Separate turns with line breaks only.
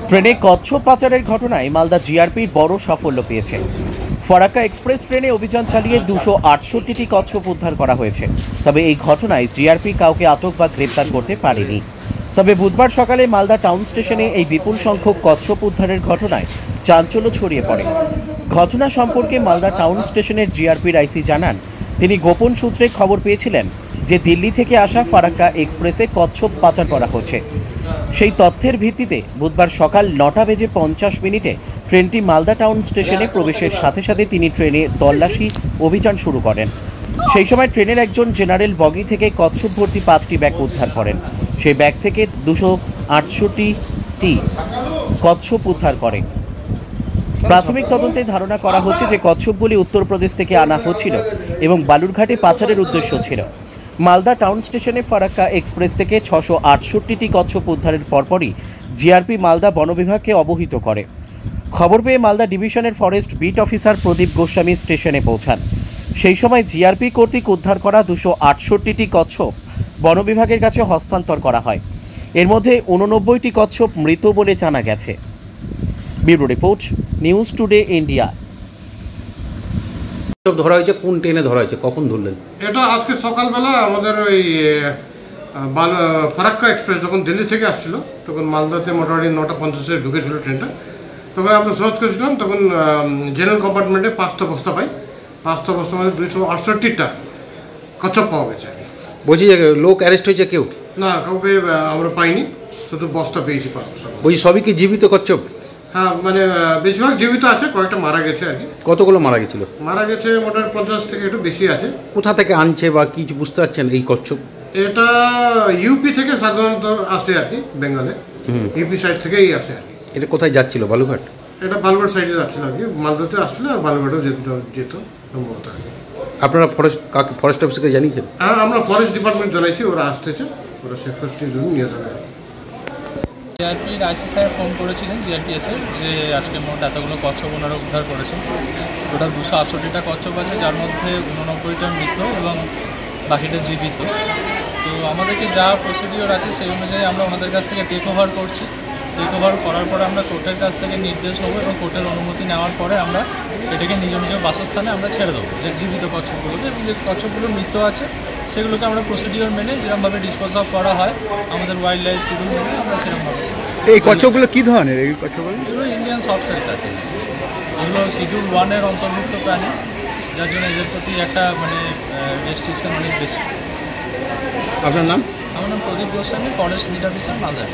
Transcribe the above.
ট্রেনে কচ্ছপ পাচারের ঘটনায় মালদা জিআরপির বড় সাফল্য পেয়েছে। ফরাক্কা এক্সপ্রেস ট্রেনে অভিযান চালিয়ে 268টি কচ্ছপ উদ্ধার করা হয়েছে। তবে এই ঘটনায় জিআরপি কাউকে আটক বা গ্রেপ্তার করতে পারেনি। তবে বুধবার সকালে মালদা টাউন স্টেশনে এই বিপুল সংখ্যক কচ্ছপ উদ্ধারের ঘটনায় চাঞ্চল্য ছড়িয়ে পড়ে। ঘটনা সম্পর্কে মালদা টাউন স্টেশনের জিআরপির আইসি জানান, তিনি গোপন সূত্রে খবর পেয়েছিলেন যে দিল্লি থেকে আসা ফারাক্কা এক্সপ্রেসে কচ্ছপ পাচার করা হচ্ছে। সেই তথ্যের ভিত্তিতে বুধবার সকাল 9:50 ট্রেনটি মালদা টাউন স্টেশনে প্রবেশের সাথে সাথে তিনি ট্রেনে তল্লাশি অভিযান শুরু করেন। সেই সময় ট্রেনের একজন জেনারেল বগি থেকে কচ্ছপ ভর্তি 5টি ব্যাগ উদ্ধার করেন। সেই ব্যাগ থেকে 268টি কচ্ছপ উদ্ধার করে। প্রাথমিক তদন্তে ধারণা করা হচ্ছে যে কচ্ছপগুলি উত্তরপ্রদেশ থেকে আনা হচ্ছিল এবং বালুরঘাটে পাচারের উদ্দেশ্য ছিল। মালদা টাউন স্টেশনে ফারাক্কা এক্সপ্রেস থেকে 668টি কচ্ছপ উদ্ধারের পরপরই জিআরপি মালদা বন বিভাগকে অবহিত করে। খবর পেয়ে মালদা ডিভিশনের ফরেস্ট বিট অফিসার প্রদীপ গোস্বামী স্টেশনে পৌঁছান। সেই সময় জিআরপি কর্তৃক উদ্ধার করা 268টি কচ্ছপ বন বিভাগের কাছে হস্তান্তর করা হয়। এর মধ্যে 89টি কচ্ছপ মৃত বলে জানা গেছে। Bureau report, news today India.
ধরা হয়েছে কোন ট্রেনে ধরা হয়েছে, কখন ধরলেন?
এটা আজকে সকালবেলা আমাদের ওই ফারাক্কা এক্সপ্রেস যখন দিল্লি থেকে আসছিল তখন মালদাতে মোটামুটি 9:50 ঢুকেছিল ট্রেনটা। তখন আমরা সার্চ করেছিলাম, তখন জেনারেল কম্পার্টমেন্টে 5টা বস্তা পাই। 5টা বস্তার মধ্যে 268টা কচ্ছপ পাওয়া গেছে।
বলছি যে লোক অ্যারেস্ট হয়েছে কেউ?
না, কাউকে আমরা পাইনি, শুধু বস্তা পেয়েছি 5 বস্তা।
বলছি সবই কি জীবিত কচ্ছপ?
হ্যাঁ, মানে বেশিরভাগ জীবিত আছে, কয়েকটা মারা গেছে আর কি।
কতগুলো মারা গেছিল?
মারা গেছে মোটামুটি 50 থেকে একটু বেশি আছে।
কোথা থেকে আনছে বা কিছু বুঝতে পারছেন এই কচ্ছপ?
এটা ইউপি থেকে সাধারণত আসে আর কি, বেঙ্গলে ইউপি সাইড থেকেই আসে আর কি।
এটা কোথায় যাচ্ছিল? বালুঘাট?
এটা বালুঘাট সাইডে যাচ্ছিল আর কি, মালদাতে আসছিল আর বালুঘাটও যেত সম্ভবত আর কি।
আপনারা ফরেস্ট অফিসকে জানিয়েছেন?
হ্যাঁ, আমরা ফরেস্ট ডিপার্টমেন্ট জানাইছি, ওরা আসতেছে, ওরা সেফটির জন্য নিয়ে যাবে।
জিআরপির আইসি স্যার ফোন করেছিলেন জিআরপিএসের যে আজকে মোট এতগুলো কচ্ছপ ওনারা উদ্ধার করেছেন। টোটাল 268টা কচ্ছপ আছে, যার মধ্যে 89টা মৃত এবং বাকিটা জীবিত। তো আমাদেরকে যা প্রসিডিওর আছে সেই অনুযায়ী আমরা ওনাদের কাছ থেকে টেক ওভার করছি। টেক ওভার করার পরে আমরা কোর্টের কাছ থেকে নির্দেশ নেবো এবং কোর্টের অনুমতি নেওয়ার পরে আমরা এটাকে নিজ নিজ বাসস্থানে আমরা ছেড়ে দেবো, যে জীবিত কচ্ছপগুলোকে। এবং যে কচ্ছপগুলো মৃত আছে সেগুলোকে আমরা প্রসিডিওর মেনে যেরকমভাবে ডিসপোজ অফ করা হয় আমাদের ওয়াইল্ড লাইফ শিডিউল মেনে আমরা সেরকমভাবে।
এই কচ্ছপগুলো কী ধরনের? এই কচ্ছপগুলো
এগুলো ইন্ডিয়ান সফটসেল কাছে, এগুলো শিডিউল 1-এর অন্তর্ভুক্ত প্রাণী, যার জন্য এদের প্রতি একটা মানে রেস্ট্রিকশন অনেক বেশি।
আপনার নাম?
আমার নাম Pradip Goswami, forest beat officer, Malda.